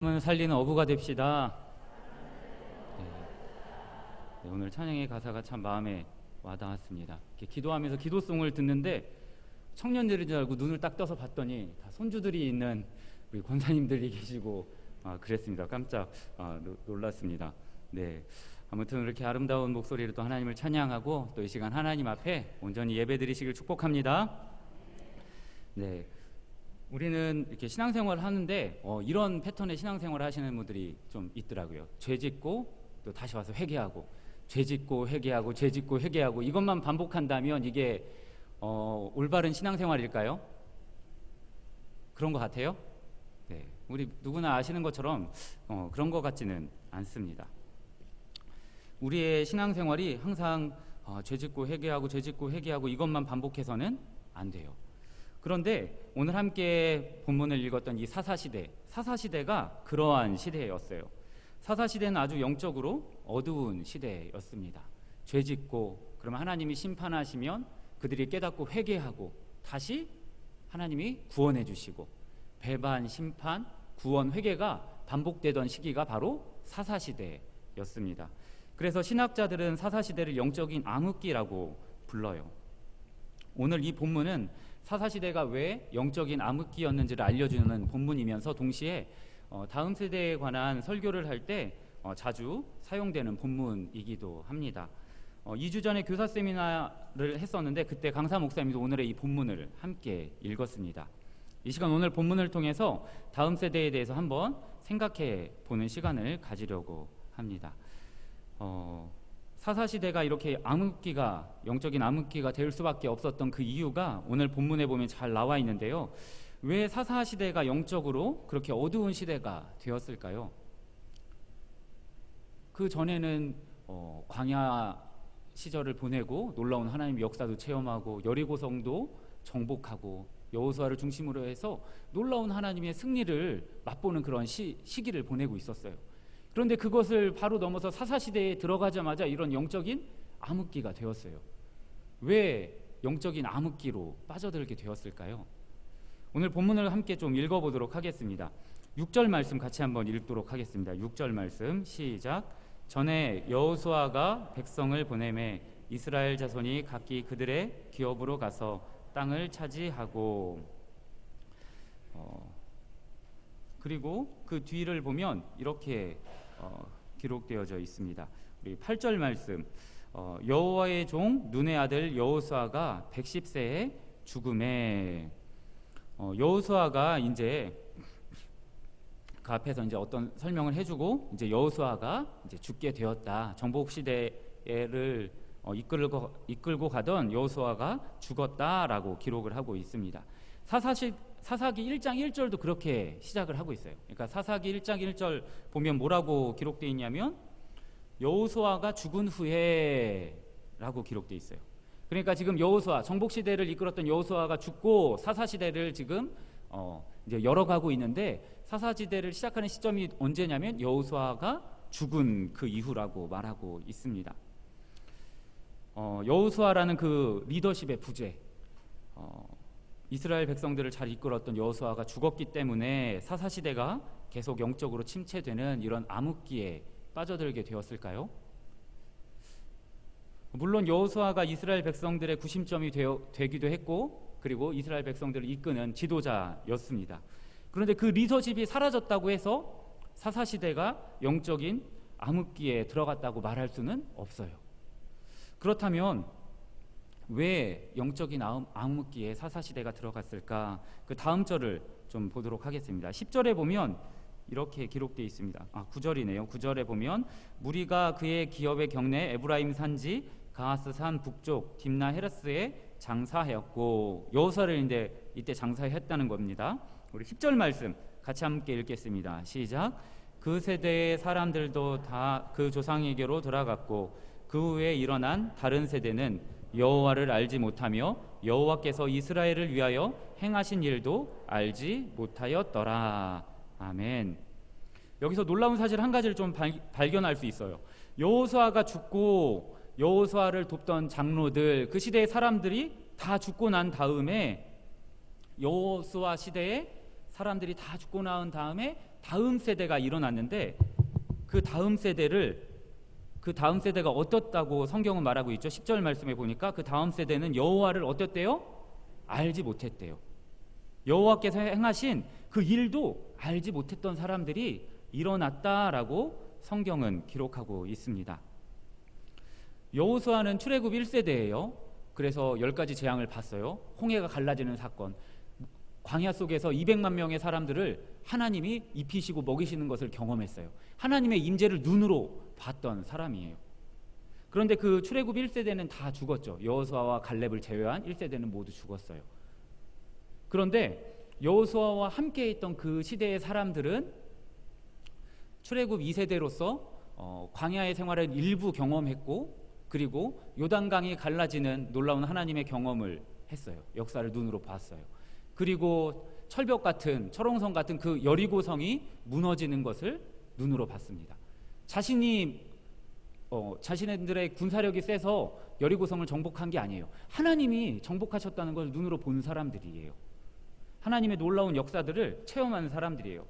살리는 어부가 됩시다. 네. 네, 오늘 찬양의 가사가 참 마음에 와닿았습니다. 이렇게 기도하면서 기도송을 듣는데 청년들인 줄 알고 눈을 딱 떠서 봤더니 다 손주들이 있는 우리 권사님들이 계시고 그랬습니다. 깜짝 놀랐습니다. 네, 아무튼 이렇게 아름다운 목소리로 또 하나님을 찬양하고 또 이 시간 하나님 앞에 온전히 예배드리시길 축복합니다. 네. 우리는 이렇게 신앙생활을 하는데 이런 패턴의 신앙생활을 하시는 분들이 좀 있더라고요. 죄 짓고 또 다시 와서 회개하고, 죄 짓고 회개하고, 죄 짓고 회개하고, 이것만 반복한다면 이게 올바른 신앙생활일까요? 그런 것 같아요? 네, 우리 누구나 아시는 것처럼 그런 것 같지는 않습니다. 우리의 신앙생활이 항상 죄 짓고 회개하고, 죄 짓고 회개하고 이것만 반복해서는 안 돼요. 그런데 오늘 함께 본문을 읽었던 이 사사시대가 그러한 시대였어요. 사사시대는 아주 영적으로 어두운 시대였습니다. 죄짓고 그러면 하나님이 심판하시면 그들이 깨닫고 회개하고 다시 하나님이 구원해 주시고, 배반, 심판, 구원, 회개가 반복되던 시기가 바로 사사시대였습니다. 그래서 신학자들은 사사시대를 영적인 암흑기라고 불러요. 오늘 이 본문은 사사시대가 왜 영적인 암흑기였는지를 알려주는 본문이면서 동시에 다음 세대에 관한 설교를 할 때 자주 사용되는 본문이기도 합니다. 2주 전에 교사 세미나를 했었는데 그때 강사 목사님도 오늘의 이 본문을 함께 읽었습니다. 이 시간 오늘 본문을 통해서 다음 세대에 대해서 한번 생각해 보는 시간을 가지려고 합니다. 사사시대가 이렇게 영적인 암흑기가 될 수밖에 없었던 그 이유가 오늘 본문에 보면 잘 나와 있는데요. 왜 사사시대가 영적으로 그렇게 어두운 시대가 되었을까요? 그 전에는 광야 시절을 보내고 놀라운 하나님의 역사도 체험하고 여리고성도 정복하고 여호수아를 중심으로 해서 놀라운 하나님의 승리를 맛보는 그런 시기를 보내고 있었어요. 그런데 그것을 바로 넘어서 사사시대에 들어가자마자 이런 영적인 암흑기가 되었어요. 왜 영적인 암흑기로 빠져들게 되었을까요? 오늘 본문을 함께 좀 읽어보도록 하겠습니다. 6절 말씀 같이 한번 읽도록 하겠습니다. 6절 말씀 시작. 전에 여호수아가 백성을 보내매 이스라엘 자손이 각기 그들의 기업으로 가서 땅을 차지하고, 그리고 그 뒤를 보면 이렇게 기록되어져 있습니다. 우리 8절 말씀, 여호와의 종 눈의 아들 여호수아가 110세에 죽음에, 여호수아가 이제 그 앞에서 이제 어떤 설명을 해주고 이제 여호수아가 이제 죽게 되었다. 정복 시대를 이끌고 가던 여호수아가 죽었다라고 기록을 하고 있습니다. 사사기 1장 1절도 그렇게 시작을 하고 있어요. 그러니까 사사기 1장 1절 보면 뭐라고 기록되어 있냐면 여호수아가 죽은 후에 라고 기록되어 있어요. 그러니까 지금 여호수아, 정복시대를 이끌었던 여호수아가 죽고 사사시대를 지금 이제 열어가고 있는데, 사사시대를 시작하는 시점이 언제냐면 여호수아가 죽은 그 이후라고 말하고 있습니다. 여호수아라는 그 리더십의 부재, 이스라엘 백성들을 잘 이끌었던 여호수아가 죽었기 때문에 사사시대가 계속 영적으로 침체되는 이런 암흑기에 빠져들게 되었을까요? 물론 여호수아가 이스라엘 백성들의 구심점이 되기도 했고, 그리고 이스라엘 백성들을 이끄는 지도자였습니다. 그런데 그 리더십이 사라졌다고 해서 사사시대가 영적인 암흑기에 들어갔다고 말할 수는 없어요. 그렇다면 왜 영적인 암흑기에 사사시대가 들어갔을까? 그 다음 절을 좀 보도록 하겠습니다. 10절에 보면 이렇게 기록되어 있습니다. 9절이네요. 9절에 보면 무리가 그의 기업의 경내 에브라임 산지 가하스 산 북쪽 딥나 헤레스에 장사하였고, 여호수아를 이때 장사했다는 겁니다. 우리 10절 말씀 같이 함께 읽겠습니다. 시작. 그 세대의 사람들도 다 그 조상에게로 돌아갔고 그 후에 일어난 다른 세대는 여호와를 알지 못하며 여호와께서 이스라엘을 위하여 행하신 일도 알지 못하였더라. 아멘. 여기서 놀라운 사실 한 가지를 좀 발견할 수 있어요. 여호수아가 죽고 여호수아를 돕던 장로들, 그 시대의 사람들이 다 죽고 난 다음에, 여호수아 시대에 사람들이 다 죽고 나온 다음에 다음 세대가 일어났는데 그 다음 세대가 어떻다고 성경은 말하고 있죠. 10절 말씀에 보니까 그 다음 세대는 여호와를 어땠대요? 알지 못했대요. 여호와께서 행하신 그 일도 알지 못했던 사람들이 일어났다라고 성경은 기록하고 있습니다. 여호수아는 출애굽 1세대예요. 그래서 10가지 재앙을 봤어요. 홍해가 갈라지는 사건, 광야 속에서 200만 명의 사람들을 하나님이 입히시고 먹이시는 것을 경험했어요. 하나님의 임재를 눈으로 봤던 사람이에요. 그런데 그 출애굽 1세대는 다 죽었죠. 여호수아와 갈렙을 제외한 1세대는 모두 죽었어요. 그런데 여호수아와 함께 있던 그 시대의 사람들은 출애굽 2세대로서 광야의 생활을 일부 경험했고, 그리고 요단강이 갈라지는 놀라운 하나님의 경험을 했어요. 역사를 눈으로 봤어요. 그리고 철벽 같은, 철옹성 같은 그 여리고성이 무너지는 것을 눈으로 봤습니다. 자신들의 군사력이 세서 여리고성을 정복한 게 아니에요. 하나님이 정복하셨다는 걸 눈으로 본 사람들이에요. 하나님의 놀라운 역사들을 체험하는 사람들이에요.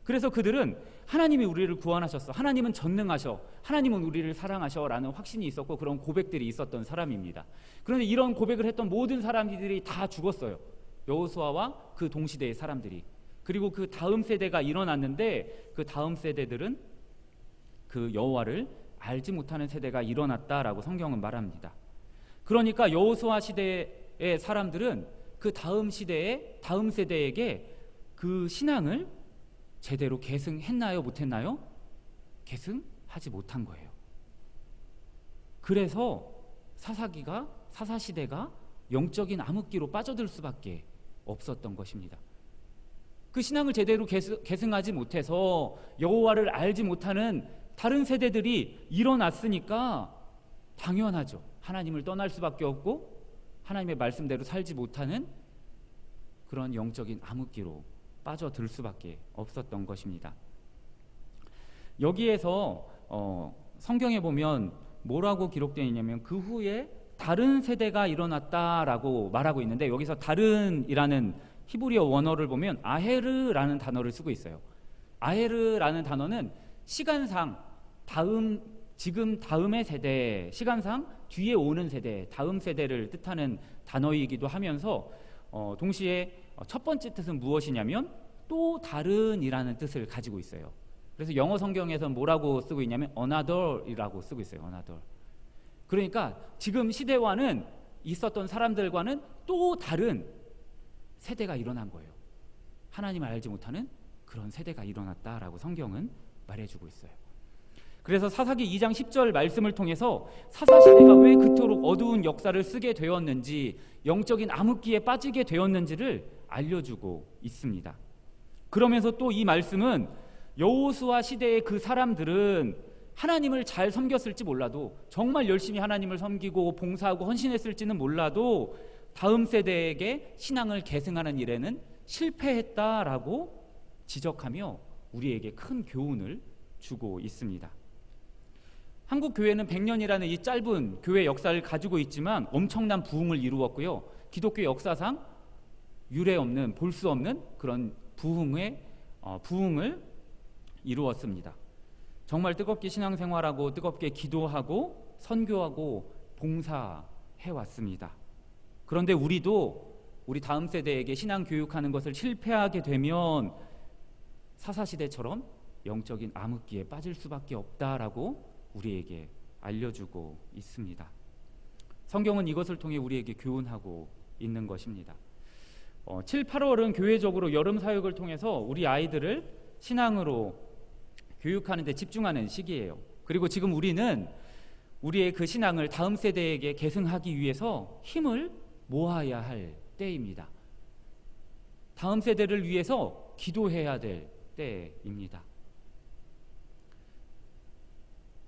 그래서 그들은 하나님이 우리를 구원하셨어, 하나님은 전능하셔, 하나님은 우리를 사랑하셔 라는 확신이 있었고, 그런 고백들이 있었던 사람입니다. 그런데 이런 고백을 했던 모든 사람들이 다 죽었어요. 여호수아와 그 동시대의 사람들이. 그리고 그 다음 세대가 일어났는데 그 다음 세대들은 그 여호와를 알지 못하는 세대가 일어났다라고 성경은 말합니다. 그러니까 여호수아 시대의 사람들은 그 다음 세대에게 그 신앙을 제대로 계승했나요? 못했나요? 계승하지 못한 거예요. 그래서 사사시대가 영적인 암흑기로 빠져들 수밖에 없었던 것입니다. 그 신앙을 제대로 계승하지 못해서 여호와를 알지 못하는 다른 세대들이 일어났으니까 당연하죠. 하나님을 떠날 수밖에 없고 하나님의 말씀대로 살지 못하는 그런 영적인 암흑기로 빠져들 수밖에 없었던 것입니다. 여기에서 성경에 보면 뭐라고 기록되어 있냐면 그 후에 다른 세대가 일어났다라고 말하고 있는데, 여기서 다른이라는 히브리어 원어를 보면 아헤르라는 단어를 쓰고 있어요. 아헤르라는 단어는 시간상 지금 다음의 세대, 시간상 뒤에 오는 세대, 다음 세대를 뜻하는 단어이기도 하면서 동시에 첫 번째 뜻은 무엇이냐면 또 다른이라는 뜻을 가지고 있어요. 그래서 영어 성경에서는 뭐라고 쓰고 있냐면 another이라고 쓰고 있어요. another. 그러니까 지금 시대와는 있었던 사람들과는 또 다른 세대가 일어난 거예요. 하나님을 알지 못하는 그런 세대가 일어났다라고 성경은 말해주고 있어요. 그래서 사사기 2장 10절 말씀을 통해서 사사시대가 왜 그토록 어두운 역사를 쓰게 되었는지, 영적인 암흑기에 빠지게 되었는지를 알려주고 있습니다. 그러면서 또 이 말씀은 여호수아 시대의 그 사람들은 하나님을 잘 섬겼을지 몰라도, 정말 열심히 하나님을 섬기고 봉사하고 헌신했을지는 몰라도 다음 세대에게 신앙을 계승하는 일에는 실패했다라고 지적하며 우리에게 큰 교훈을 주고 있습니다. 한국 교회는 100년이라는 이 짧은 교회 역사를 가지고 있지만 엄청난 부흥을 이루었고요. 기독교 역사상 유례 없는, 볼 수 없는 그런 부흥을 이루었습니다. 정말 뜨겁게 신앙생활하고 뜨겁게 기도하고 선교하고 봉사해 왔습니다. 그런데 우리 다음 세대에게 신앙 교육하는 것을 실패하게 되면 사사시대처럼 영적인 암흑기에 빠질 수밖에 없다라고 우리에게 알려주고 있습니다. 성경은 이것을 통해 우리에게 교훈하고 있는 것입니다. 7, 8월은 교회적으로 여름 사역을 통해서 우리 아이들을 신앙으로 교육하는 데 집중하는 시기예요. 그리고 지금 우리는 우리의 그 신앙을 다음 세대에게 계승하기 위해서 힘을 모아야 할 때입니다. 다음 세대를 위해서 기도해야 될 때입니다.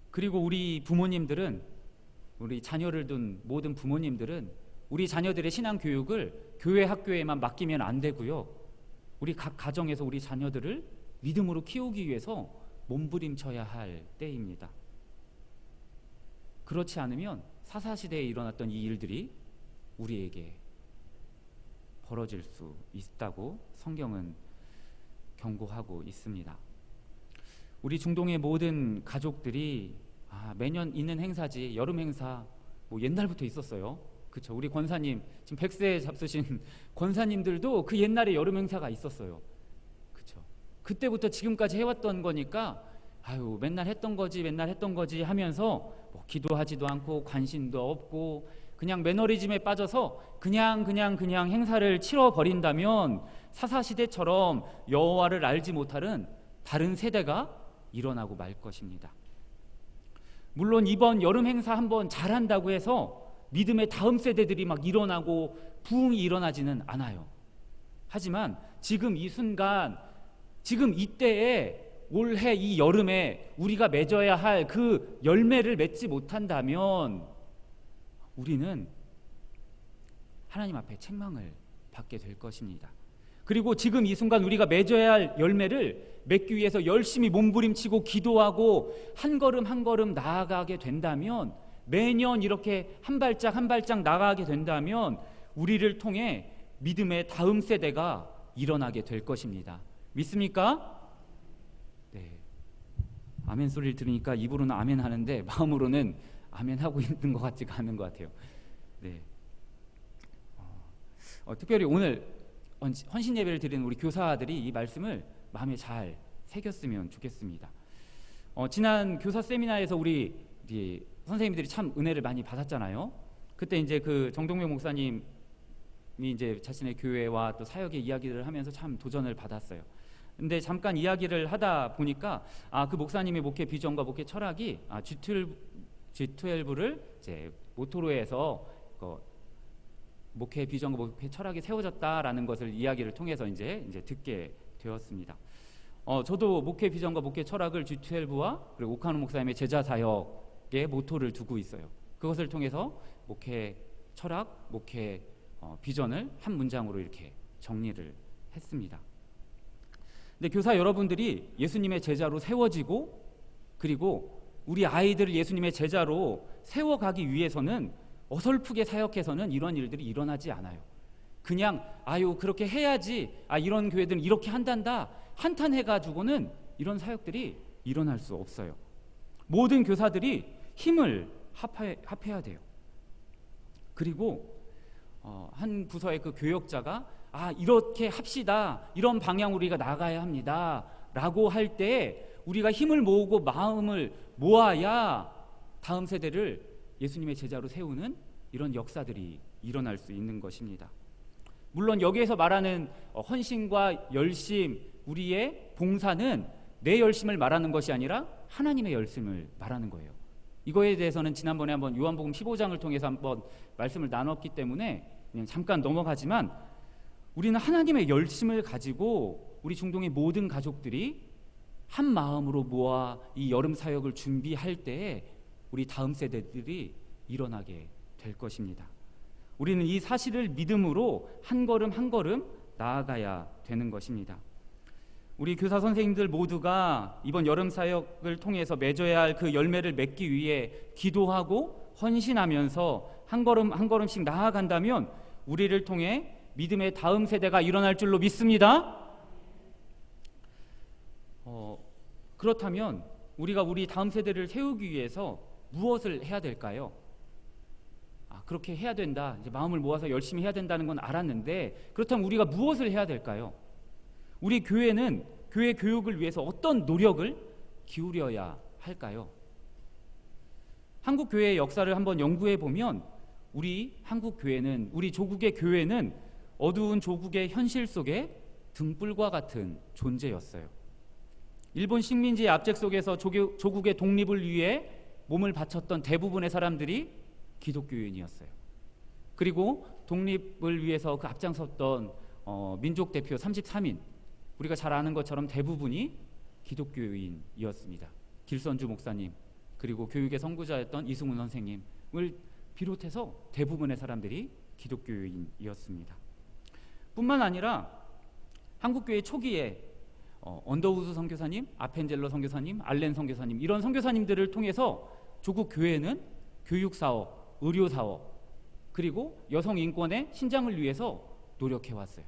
그리고 우리 부모님들은, 우리 자녀를 둔 모든 부모님들은 우리 자녀들의 신앙 교육을 교회 학교에만 맡기면 안 되고요. 우리 각 가정에서 우리 자녀들을 믿음으로 키우기 위해서 몸부림쳐야 할 때입니다. 그렇지 않으면 사사시대에 일어났던 이 일들이 우리에게 벌어질 수 있다고 성경은 경고하고 있습니다. 우리 중동의 모든 가족들이 매년 있는 행사지, 여름 행사 뭐 옛날부터 있었어요. 그렇죠? 우리 권사님 지금 100세 잡수신 권사님들도 그 옛날에 여름 행사가 있었어요. 그렇죠? 그때부터 지금까지 해왔던 거니까 맨날 했던 거지 하면서 뭐 기도하지도 않고 관심도 없고 그냥 매너리즘에 빠져서 그냥 행사를 치러 버린다면 사사시대처럼 여호와를 알지 못하는 다른 세대가 일어나고 말 것입니다. 물론 이번 여름 행사 한번 잘한다고 해서 믿음의 다음 세대들이 막 일어나고 부흥이 일어나지는 않아요. 하지만 지금 이 순간, 지금 이때에 올해 이 여름에 우리가 맺어야 할 그 열매를 맺지 못한다면 우리는 하나님 앞에 책망을 받게 될 것입니다. 그리고 지금 이 순간 우리가 맺어야 할 열매를 맺기 위해서 열심히 몸부림치고 기도하고 한 걸음 한 걸음 나아가게 된다면, 매년 이렇게 한 발짝 한 발짝 나아가게 된다면 우리를 통해 믿음의 다음 세대가 일어나게 될 것입니다. 믿습니까? 네. 아멘 소리를 들으니까 입으로는 아멘 하는데 마음으로는 아멘 하고 있는 것 같지가 않은 것 같아요. 네. 특별히 오늘 헌신 예배를 드리는 우리 교사들이 이 말씀을 마음에 잘 새겼으면 좋겠습니다. 지난 교사 세미나에서 우리 선생님들이 참 은혜를 많이 받았잖아요. 그때 이제 그 정동명 목사님이 이제 자신의 교회와 또 사역의 이야기를 하면서 참 도전을 받았어요. 근데 잠깐 이야기를 하다 보니까 그 목사님의 목회 비전과 목회 철학이 G12를 이제 모토로 해서 목회 비전과 목회 철학이 세워졌다라는 것을 이야기를 통해서 이제 듣게 되었습니다. 저도 목회 비전과 목회 철학을 G12와 그리고 오카노 목사님의 제자 사역의 모토를 두고 있어요. 그것을 통해서 목회 철학, 목회 비전을 한 문장으로 이렇게 정리를 했습니다. 근데 교사 여러분들이 예수님의 제자로 세워지고, 그리고 우리 아이들을 예수님의 제자로 세워가기 위해서는 어설프게 사역해서는 이런 일들이 일어나지 않아요. 그냥 그렇게 해야지, 이런 교회들은 이렇게 한단다 한탄해가지고는 이런 사역들이 일어날 수 없어요. 모든 교사들이 힘을 합해야 돼요. 그리고 한 부서의 그 교역자가 이렇게 합시다, 이런 방향으로 우리가 나가야 합니다 라고 할 때 우리가 힘을 모으고 마음을 모아야 다음 세대를 예수님의 제자로 세우는 이런 역사들이 일어날 수 있는 것입니다. 물론 여기에서 말하는 헌신과 열심, 우리의 봉사는 내 열심을 말하는 것이 아니라 하나님의 열심을 말하는 거예요. 이거에 대해서는 지난번에 한번 요한복음 15장을 통해서 한번 말씀을 나눴기 때문에 그냥 잠깐 넘어가지만, 우리는 하나님의 열심을 가지고 우리 중동의 모든 가족들이 한 마음으로 모아 이 여름 사역을 준비할 때에 우리 다음 세대들이 일어나게 될 것입니다. 우리는 이 사실을 믿음으로 한 걸음 한 걸음 나아가야 되는 것입니다. 우리 교사 선생님들 모두가 이번 여름 사역을 통해서 맺어야 할 그 열매를 맺기 위해 기도하고 헌신하면서 한 걸음 한 걸음씩 나아간다면 우리를 통해 믿음의 다음 세대가 일어날 줄로 믿습니다. 그렇다면 우리가 우리 다음 세대를 세우기 위해서 무엇을 해야 될까요? 그렇게 해야 된다, 이제 마음을 모아서 열심히 해야 된다는 건 알았는데, 그렇다면 우리가 무엇을 해야 될까요? 우리 교회는 교회 교육을 위해서 어떤 노력을 기울여야 할까요? 한국 교회의 역사를 한번 연구해 보면 우리 한국 교회는, 우리 조국의 교회는 어두운 조국의 현실 속에 등불과 같은 존재였어요. 일본 식민지의 압제 속에서 조국의 독립을 위해 몸을 바쳤던 대부분의 사람들이 기독교인이었어요. 그리고 독립을 위해서 그 앞장섰던 민족 대표 33인, 우리가 잘 아는 것처럼 대부분이 기독교인이었습니다. 길선주 목사님, 그리고 교육의 선구자였던 이승훈 선생님을 비롯해서 대부분의 사람들이 기독교인이었습니다. 뿐만 아니라 한국교회 초기에 언더우드 선교사님, 아펜젤러 선교사님, 알렌 선교사님, 이런 선교사님들을 통해서 조국 교회는 교육사업, 의료사업, 그리고 여성 인권의 신장을 위해서 노력해왔어요.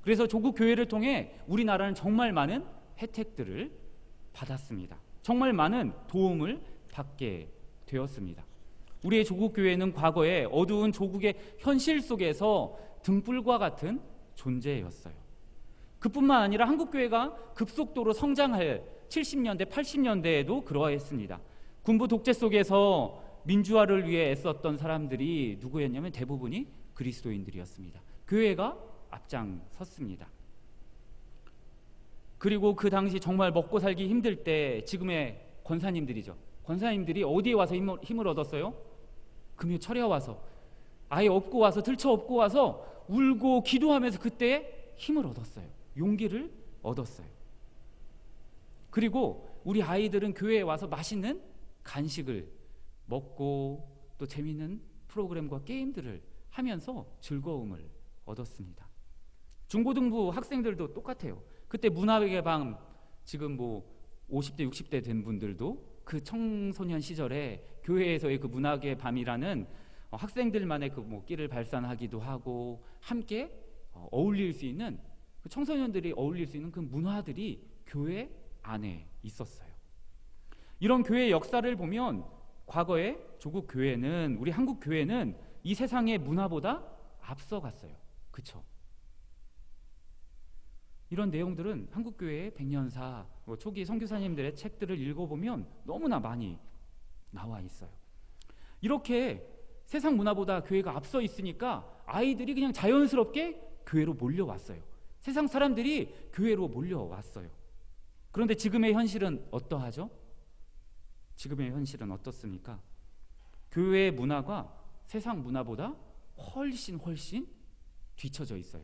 그래서 조국 교회를 통해 우리나라는 정말 많은 혜택들을 받았습니다. 정말 많은 도움을 받게 되었습니다. 우리의 조국 교회는 과거에 어두운 조국의 현실 속에서 등불과 같은 존재였어요. 그뿐만 아니라 한국 교회가 급속도로 성장할 70년대, 80년대에도 그러했습니다. 군부 독재 속에서 민주화를 위해 애썼던 사람들이 누구였냐면 대부분이 그리스도인들이었습니다. 교회가 앞장섰습니다. 그리고 그 당시 정말 먹고 살기 힘들 때 지금의 권사님들이죠. 권사님들이 어디에 와서 힘을 얻었어요? 금요철에 와서, 아예 업고 와서, 들쳐 업고 와서 울고 기도하면서 그때 힘을 얻었어요. 용기를 얻었어요. 그리고 우리 아이들은 교회에 와서 맛있는 간식을 먹고 또 재미있는 프로그램과 게임들을 하면서 즐거움을 얻었습니다. 중고등부 학생들도 똑같아요. 그때 문화의 밤, 지금 뭐 50대 60대 된 분들도 그 청소년 시절에 교회에서의 그 문학의 밤이라는 학생들만의 그 뭐 끼를 발산하기도 하고 함께 어울릴 수 있는, 그 청소년들이 어울릴 수 있는 그 문화들이 교회 안에 있었어요. 이런 교회의 역사를 보면 과거에 조국 교회는, 우리 한국 교회는 이 세상의 문화보다 앞서갔어요. 그렇죠? 이런 내용들은 한국교회의 백년사, 초기 선교사님들의 책들을 읽어보면 너무나 많이 나와 있어요. 이렇게 세상 문화보다 교회가 앞서 있으니까 아이들이 그냥 자연스럽게 교회로 몰려왔어요. 세상 사람들이 교회로 몰려왔어요. 그런데 지금의 현실은 어떠하죠? 지금의 현실은 어떻습니까? 교회의 문화가 세상 문화보다 훨씬 뒤처져 있어요.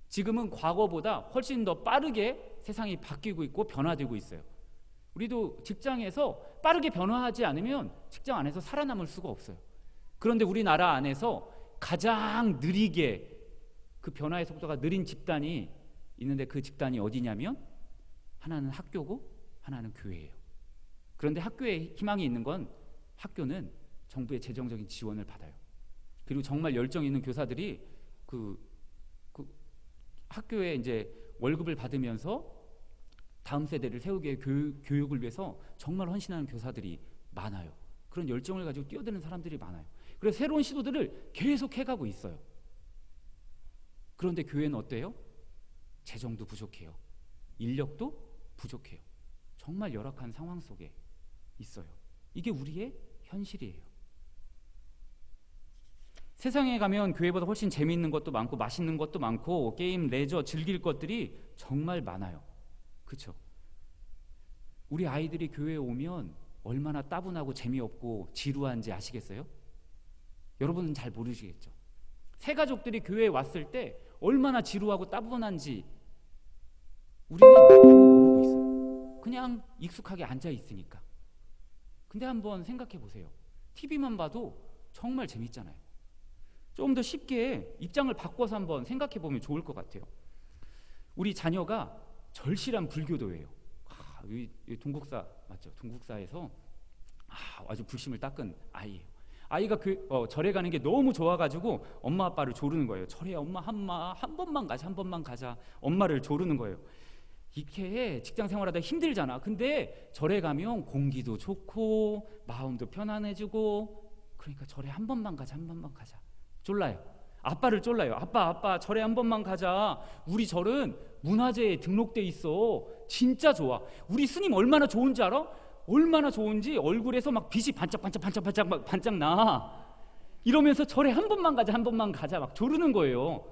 지금은 과거보다 훨씬 더 빠르게 세상이 바뀌고 있고 변화되고 있어요. 우리도 직장에서 빠르게 변화하지 않으면 직장 안에서 살아남을 수가 없어요. 그런데 우리나라 안에서 가장 느리게 그 변화의 속도가 느린 집단이 있는데 그 집단이 어디냐면 하나는 학교고 하나는 교회예요. 그런데 학교에 희망이 있는 건 학교는 정부의 재정적인 지원을 받아요. 그리고 정말 열정 있는 교사들이 그 학교에 이제 월급을 받으면서 다음 세대를 세우기 위해 교육을 위해서 정말 헌신하는 교사들이 많아요. 그런 열정을 가지고 뛰어드는 사람들이 많아요. 그래서 새로운 시도들을 계속 해가고 있어요. 그런데 교회는 어때요? 재정도 부족해요. 인력도 부족해요. 정말 열악한 상황 속에 있어요. 이게 우리의 현실이에요. 세상에 가면 교회보다 훨씬 재미있는 것도 많고 맛있는 것도 많고 게임, 레저, 즐길 것들이 정말 많아요. 그렇죠? 우리 아이들이 교회에 오면 얼마나 따분하고 재미없고 지루한지 아시겠어요? 여러분은 잘 모르시겠죠? 새 가족들이 교회에 왔을 때 얼마나 지루하고 따분한지 우리는 모르고 있어요. 그냥 익숙하게 앉아 있으니까. 근데 한번 생각해 보세요. TV만 봐도 정말 재밌잖아요. 좀 더 쉽게 입장을 바꿔서 한번 생각해 보면 좋을 것 같아요. 우리 자녀가 절실한 불교도예요. 이 동국사 맞죠? 동국사에서 아주 불심을 닦은 아이예요. 아이가 절에 가는 게 너무 좋아가지고 엄마 아빠를 조르는 거예요. 절에 엄마 한 번만 가자. 엄마를 조르는 거예요. 이렇게 직장 생활하다 힘들잖아. 근데 절에 가면 공기도 좋고 마음도 편안해지고, 그러니까 절에 한 번만 가자. 쫄라요. 아빠를 쫄라요. 아빠 절에 한 번만 가자. 우리 절은 문화재에 등록돼 있어. 진짜 좋아. 우리 스님 얼마나 좋은지 알아? 얼마나 좋은지 얼굴에서 막 빛이 반짝 나. 이러면서 절에 한 번만 가자 막 조르는 거예요.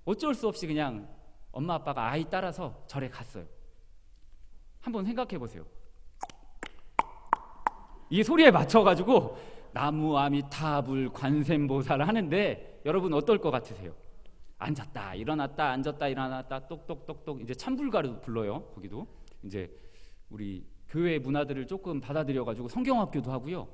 어쩔 수 없이 그냥 엄마 아빠가 아이 따라서 절에 갔어요. 한번 생각해 보세요. 이 소리에 맞춰가지고 나무 아미타불 관세음보살을 하는데 여러분 어떨 것 같으세요? 앉았다 일어났다 앉았다 일어났다 똑똑똑똑. 이제 참불가를 불러요. 거기도 이제 우리 교회 문화들을 조금 받아들여가지고 성경학교도 하고요.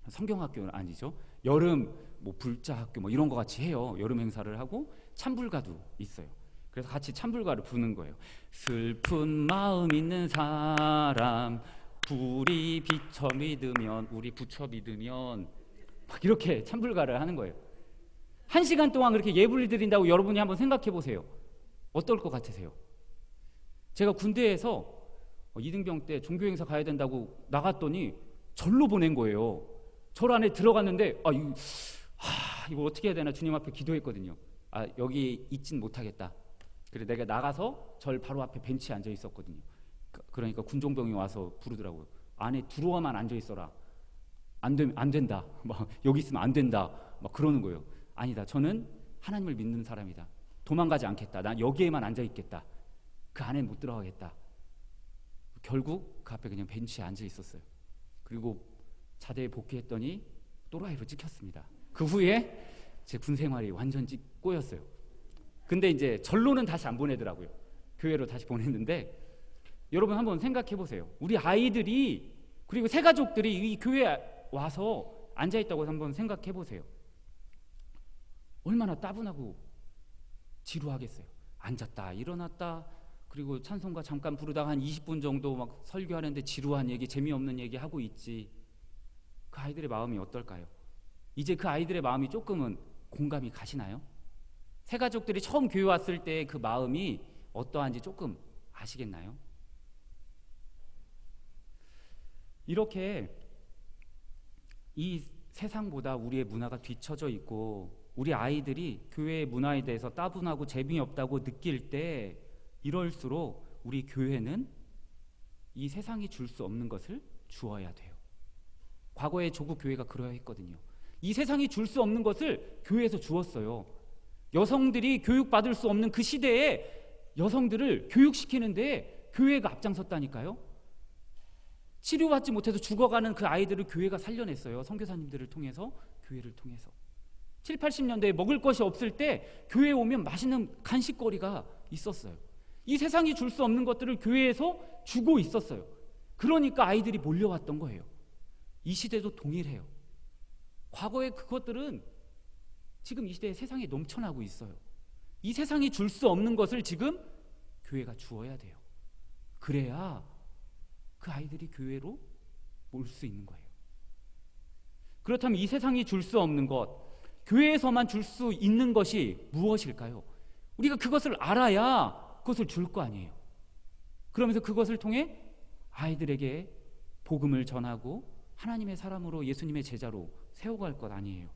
성경학교는 아니죠. 여름 뭐 불자학교 뭐 이런 거 같이 해요. 여름 행사를 하고 참불가도 있어요. 그래서 같이 참불가를 부는 거예요. 슬픈 마음 있는 사람 불이 비춰 믿으면, 우리 부처 믿으면, 막 이렇게 참불가를 하는 거예요. 1시간 동안 그렇게 예불을 드린다고 여러분이 한번 생각해 보세요. 어떨 것 같으세요? 제가 군대에서 이등병 때 종교행사 가야 된다고 나갔더니 절로 보낸 거예요. 절 안에 들어갔는데 이거 어떻게 해야 되나 주님 앞에 기도했거든요. 여기 있진 못하겠다. 그래 내가 나가서 절 바로 앞에 벤치에 앉아 있었거든요. 그러니까 군종병이 와서 부르더라고요. 안에 들어와만 앉아 있어라. 안 된다. 막 여기 있으면 안 된다. 막 그러는 거예요. 아니다. 저는 하나님을 믿는 사람이다. 도망가지 않겠다. 난 여기에만 앉아 있겠다. 그 안에 못 들어가겠다. 결국 그 앞에 그냥 벤치에 앉아 있었어요. 그리고 자대에 복귀했더니 또라이로 찍혔습니다. 그 후에 제 군 생활이 완전히 꼬였어요. 근데 이제 절로는 다시 안 보내더라고요. 교회로 다시 보냈는데, 여러분 한번 생각해 보세요. 우리 아이들이 그리고 새 가족들이 이 교회에 와서 앉아 있다고 한번 생각해 보세요. 얼마나 따분하고 지루하겠어요. 앉았다 일어났다, 그리고 찬송가 잠깐 부르다가 한 20분 정도 막 설교하는데 지루한 얘기, 재미없는 얘기 하고 있지. 그 아이들의 마음이 어떨까요? 이제 그 아이들의 마음이 조금은 공감이 가시나요? 새 가족들이 처음 교회 왔을 때 그 마음이 어떠한지 조금 아시겠나요? 이렇게 이 세상보다 우리의 문화가 뒤처져 있고 우리 아이들이 교회의 문화에 대해서 따분하고 재미없다고 느낄 때, 이럴수록 우리 교회는 이 세상이 줄 수 없는 것을 주어야 돼요. 과거의 조국 교회가 그러야 했거든요. 이 세상이 줄 수 없는 것을 교회에서 주었어요. 여성들이 교육받을 수 없는 그 시대에 여성들을 교육시키는데 교회가 앞장섰다니까요. 치료받지 못해서 죽어가는 그 아이들을 교회가 살려냈어요. 선교사님들을 통해서, 교회를 통해서. 7, 80년대에 먹을 것이 없을 때 교회에 오면 맛있는 간식거리가 있었어요. 이 세상이 줄 수 없는 것들을 교회에서 주고 있었어요. 그러니까 아이들이 몰려왔던 거예요. 이 시대도 동일해요. 과거의 그것들은 지금 이 시대에 세상에 넘쳐나고 있어요. 이 세상이 줄 수 없는 것을 지금 교회가 주어야 돼요. 그래야 그 아이들이 교회로 올 수 있는 거예요. 그렇다면 이 세상이 줄 수 없는 것, 교회에서만 줄 수 있는 것이 무엇일까요? 우리가 그것을 알아야 그것을 줄 거 아니에요. 그러면서 그것을 통해 아이들에게 복음을 전하고 하나님의 사람으로, 예수님의 제자로 세워갈 것 아니에요.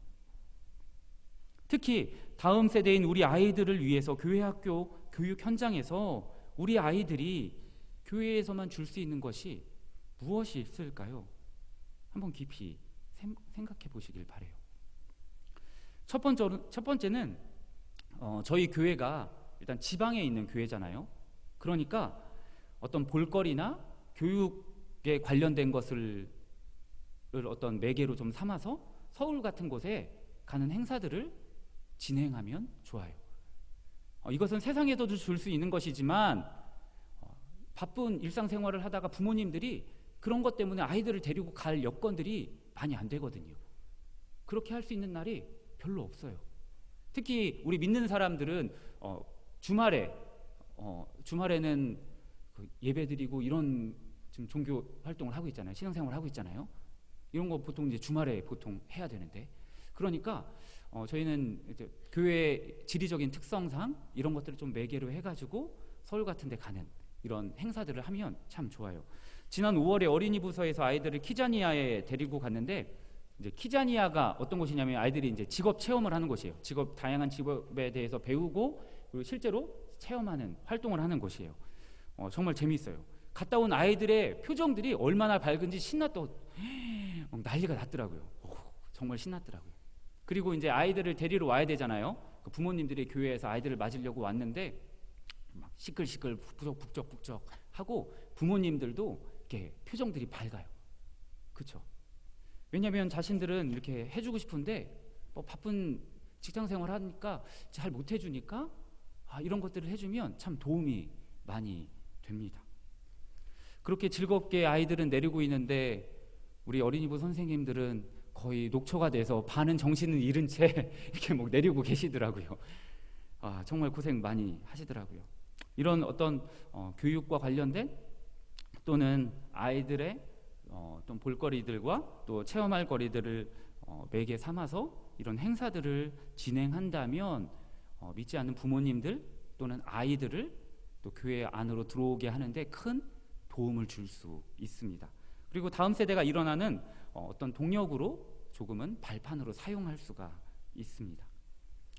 특히 다음 세대인 우리 아이들을 위해서 교회, 학교, 교육 현장에서 우리 아이들이 교회에서만 줄 수 있는 것이 무엇이 있을까요? 한번 깊이 생각해 보시길 바래요. 첫 번째는 저희 교회가 일단 지방에 있는 교회잖아요. 그러니까 어떤 볼거리나 교육에 관련된 것을 어떤 매개로 좀 삼아서 서울 같은 곳에 가는 행사들을 진행하면 좋아요. 이것은 세상에도 줄 수 있는 것이지만 바쁜 일상생활을 하다가 부모님들이 그런 것 때문에 아이들을 데리고 갈 여건들이 많이 안 되거든요. 그렇게 할 수 있는 날이 별로 없어요. 특히 우리 믿는 사람들은 주말에는 예배드리고 이런 지금 종교 활동을 하고 있잖아요. 신앙생활을 하고 있잖아요. 이런 거 보통 이제 주말에 보통 해야 되는데, 그러니까 저희는 이제 교회 지리적인 특성상 이런 것들을 좀 매개로 해가지고 서울 같은 데 가는 이런 행사들을 하면 참 좋아요. 지난 5월에 어린이 부서에서 아이들을 키자니아에 데리고 갔는데, 이제 키자니아가 어떤 곳이냐면 아이들이 이제 직업 체험을 하는 곳이에요. 다양한 직업에 대해서 배우고 그리고 실제로 체험하는 활동을 하는 곳이에요. 정말 재미있어요. 갔다 온 아이들의 표정들이 얼마나 밝은지 신났다고 난리가 났더라고요. 정말 신났더라고요. 그리고 이제 아이들을 데리러 와야 되잖아요. 그 부모님들이 교회에서 아이들을 맞으려고 왔는데 막 시끌시끌 북적북적 하고 부모님들도 이렇게 표정들이 밝아요. 그렇죠? 왜냐하면 자신들은 이렇게 해주고 싶은데 바쁜 직장생활 하니까 잘 못 해주니까 이런 것들을 해주면 참 도움이 많이 됩니다. 그렇게 즐겁게 아이들은 내리고 있는데 우리 어린이부 선생님들은 거의 녹초가 돼서 반은 정신을 잃은 채 이렇게 막 내리고 계시더라고요. 정말 고생 많이 하시더라고요. 이런 어떤 교육과 관련된 또는 아이들의 또 볼거리들과 또 체험할 거리들을 매개 삼아서 이런 행사들을 진행한다면 믿지 않는 부모님들 또는 아이들을 또 교회 안으로 들어오게 하는데 큰 도움을 줄 수 있습니다. 그리고 다음 세대가 일어나는 어떤 동력으로 조금은 발판으로 사용할 수가 있습니다.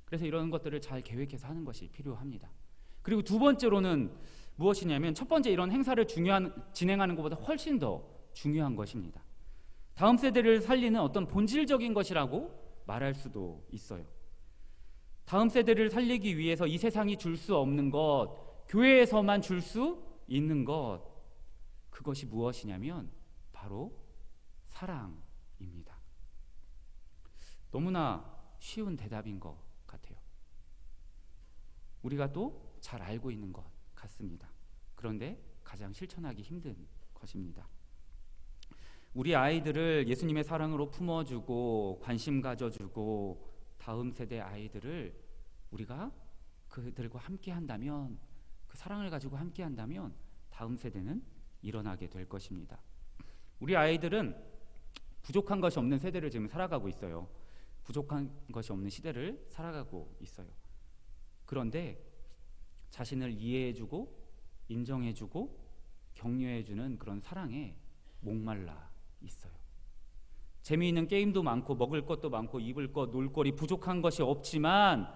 그래서 이런 것들을 잘 계획해서 하는 것이 필요합니다. 그리고 두 번째로는 무엇이냐면, 첫 번째 이런 행사를 진행하는 것보다 훨씬 더 중요한 것입니다. 다음 세대를 살리는 어떤 본질적인 것이라고 말할 수도 있어요. 다음 세대를 살리기 위해서 이 세상이 줄 수 없는 것, 교회에서만 줄 수 있는 것, 그것이 무엇이냐면 바로 사랑입니다. 너무나 쉬운 대답인 것 같아요. 우리가 또 잘 알고 있는 것 같습니다. 그런데 가장 실천하기 힘든 것입니다. 우리 아이들을 예수님의 사랑으로 품어주고 관심 가져주고 다음 세대 아이들을 우리가 그들과 함께 한다면, 그 사랑을 가지고 함께 한다면 다음 세대는 일어나게 될 것입니다. 우리 아이들은 부족한 것이 없는 세대를 지금 살아가고 있어요. 부족한 것이 없는 시대를 살아가고 있어요. 그런데 자신을 이해해주고 인정해주고 격려해주는 그런 사랑에 목말라 있어요. 재미있는 게임도 많고 먹을 것도 많고 입을 것, 놀거리 부족한 것이 없지만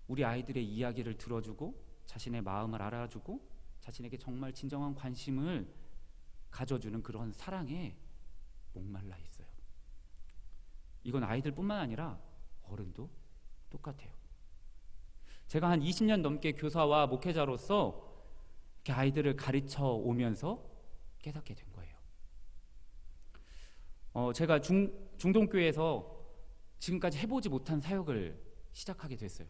우리 아이들의 이야기를 들어주고 자신의 마음을 알아주고 자신에게 정말 진정한 관심을 가져주는 그런 사랑에 목말라 있어요. 이건 아이들뿐만 아니라 어른도 똑같아요. 제가 한 20년 넘게 교사와 목회자로서 이렇게 아이들을 가르쳐 오면서 깨닫게 된 거예요. 제가 중동교회에서 지금까지 해보지 못한 사역을 시작하게 됐어요.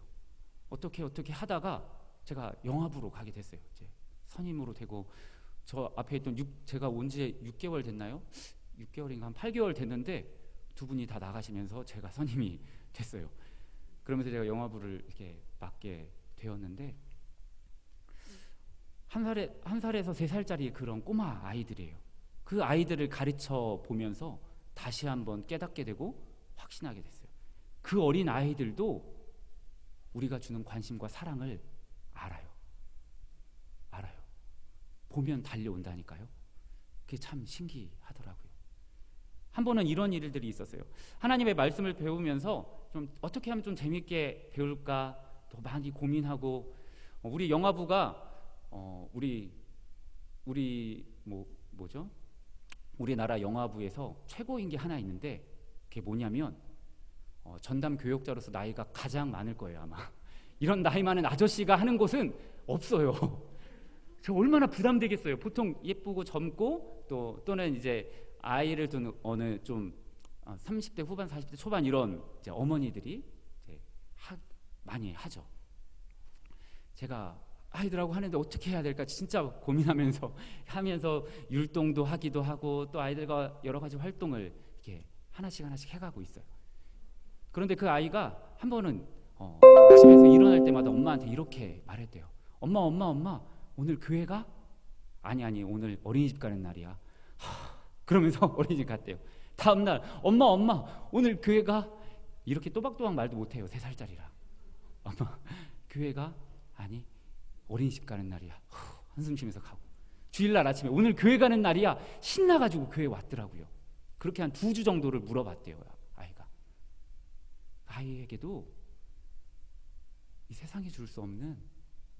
어떻게 하다가 제가 영화부로 가게 됐어요. 이제 선임으로 되고, 저 앞에 있던 제가 온 지 6개월 됐나요? 6개월인가 한 8개월 됐는데 두 분이 다 나가시면서 제가 선임이 됐어요. 그러면서 제가 영화부를 이렇게 맡게 되었는데, 한 살에서 3살짜리 그런 꼬마 아이들이에요. 그 아이들을 가르쳐 보면서 다시 한번 깨닫게 되고 확신하게 됐어요. 그 어린 아이들도 우리가 주는 관심과 사랑을 알아요. 보면 달려온다니까요. 그게 참 신기하더라고요. 한 번은 이런 일들이 있었어요. 하나님의 말씀을 배우면서 좀 어떻게 하면 좀 재밌게 배울까 더 많이 고민하고, 우리 영화부가 우리나라 영화부에서 최고인 게 하나 있는데, 그게 뭐냐면 전담 교역자로서 나이가 가장 많을 거예요, 아마. 이런 나이 많은 아저씨가 하는 곳은 없어요. 저 얼마나 부담되겠어요. 보통 예쁘고 젊고 또는 이제 아이를 둔 어느 좀 30대 후반 40대 초반 이런 이제 어머니들이 이제 많이 하죠. 제가 아이들하고 하는데 어떻게 해야 될까 진짜 고민하면서 율동도 하기도 하고 또 아이들과 여러 가지 활동을 이렇게 하나씩 해가고 있어요. 그런데 그 아이가 한 번은 아침에서 일어날 때마다 엄마한테 이렇게 말했대요. 엄마 오늘 교회가? 아니 오늘 어린이집 가는 날이야. 그러면서 어린이집 갔대요. 다음날 엄마 오늘 교회가? 이렇게 또박또박 말도 못해요. 3살짜리라. 엄마 교회가? 아니 어린이집 가는 날이야. 한숨 쉬면서 가고, 주일날 아침에 오늘 교회 가는 날이야. 신나가지고 교회 왔더라고요. 그렇게 한 2주 정도를 물어봤대요. 아이에게도 이 세상이 줄 수 없는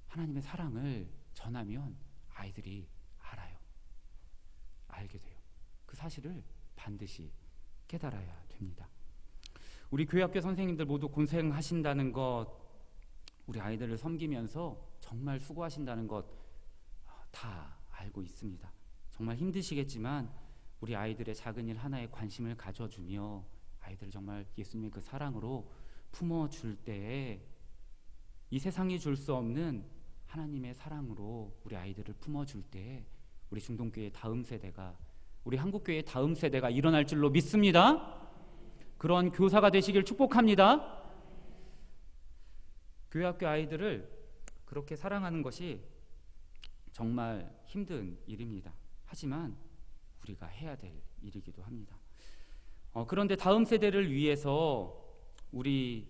하나님의 사랑을 전하면 아이들이 알게 돼요. 그 사실을 반드시 깨달아야 됩니다. 우리 교회학교 선생님들 모두 고생하신다는 것, 우리 아이들을 섬기면서 정말 수고하신다는 것 다 알고 있습니다. 정말 힘드시겠지만 우리 아이들의 작은 일 하나에 관심을 가져주며 아이들을 정말 예수님의 그 사랑으로 품어줄 때에 이 세상이 줄 수 없는 하나님의 사랑으로 우리 아이들을 품어줄 때에 우리 중동교회의 다음 세대가, 우리 한국교회의 다음 세대가 일어날 줄로 믿습니다. 그런 교사가 되시길 축복합니다. 교회학교 아이들을 그렇게 사랑하는 것이 정말 힘든 일입니다. 하지만 우리가 해야 될 일이기도 합니다. 그런데 다음 세대를 위해서 우리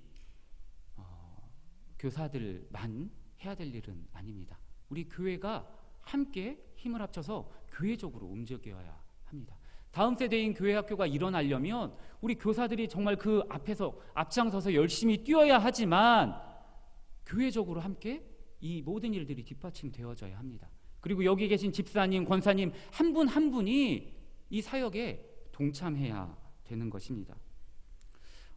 교사들만 해야 될 일은 아닙니다. 우리 교회가 함께 힘을 합쳐서 교회적으로 움직여야 합니다. 다음 세대인 교회 학교가 일어나려면 우리 교사들이 정말 그 앞에서 앞장서서 열심히 뛰어야 하지만 교회적으로 함께 이 모든 일들이 뒷받침되어져야 합니다. 그리고 여기 계신 집사님, 권사님 한 분 한 분이 이 사역에 동참해야 되는 것입니다.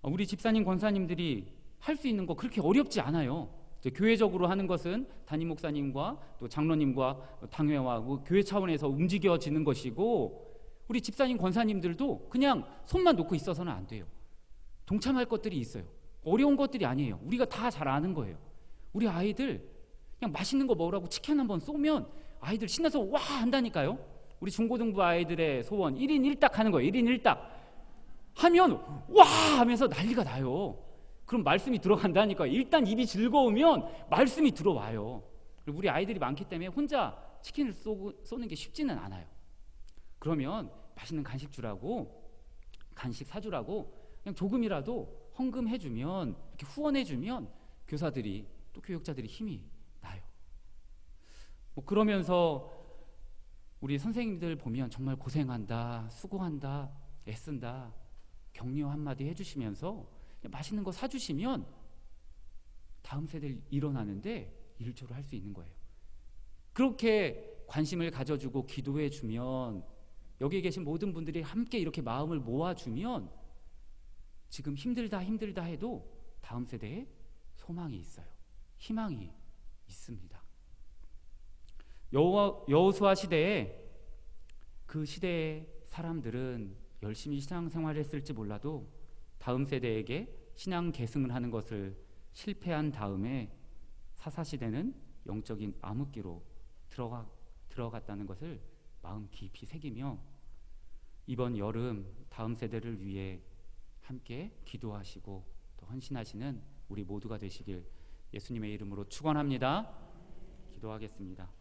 우리 집사님, 권사님들이 할 수 있는 거 그렇게 어렵지 않아요. 이제 교회적으로 하는 것은 담임 목사님과 또 장로님과 당회와 교회 차원에서 움직여지는 것이고, 우리 집사님, 권사님들도 그냥 손만 놓고 있어서는 안 돼요. 동참할 것들이 있어요. 어려운 것들이 아니에요. 우리가 다 잘 아는 거예요. 우리 아이들 그냥 맛있는 거 먹으라고 치킨 한번 쏘면 아이들 신나서 와 한다니까요. 우리 중고등부 아이들의 소원 1인 1닭 하는 거예요. 1인 1닭 하면 와 하면서 난리가 나요. 그럼 말씀이 들어간다니까요. 일단 입이 즐거우면 말씀이 들어와요. 그리고 우리 아이들이 많기 때문에 혼자 치킨을 쏘는 게 쉽지는 않아요. 그러면 맛있는 간식 주라고, 간식 사주라고 그냥 조금이라도 헌금해주면, 이렇게 후원해주면 교사들이 또 교육자들이 힘이 나요. 그러면서 우리 선생님들 보면 정말 고생한다, 수고한다, 애쓴다 격려 한마디 해주시면서 맛있는 거 사주시면 다음 세대를 일어나는데 일조를 할 수 있는 거예요. 그렇게 관심을 가져주고 기도해주면, 여기 계신 모든 분들이 함께 이렇게 마음을 모아주면 지금 힘들다 해도 다음 세대에 소망이 있어요. 희망이 있습니다. 여호수아 시대에, 그 시대의 사람들은 열심히 신앙생활을 했을지 몰라도 다음 세대에게 신앙 계승을 하는 것을 실패한 다음에 사사시대는 영적인 암흑기로 들어갔다는 것을 마음 깊이 새기며 이번 여름 다음 세대를 위해 함께 기도하시고 또 헌신하시는 우리 모두가 되시길 예수님의 이름으로 축원합니다. 기도하겠습니다.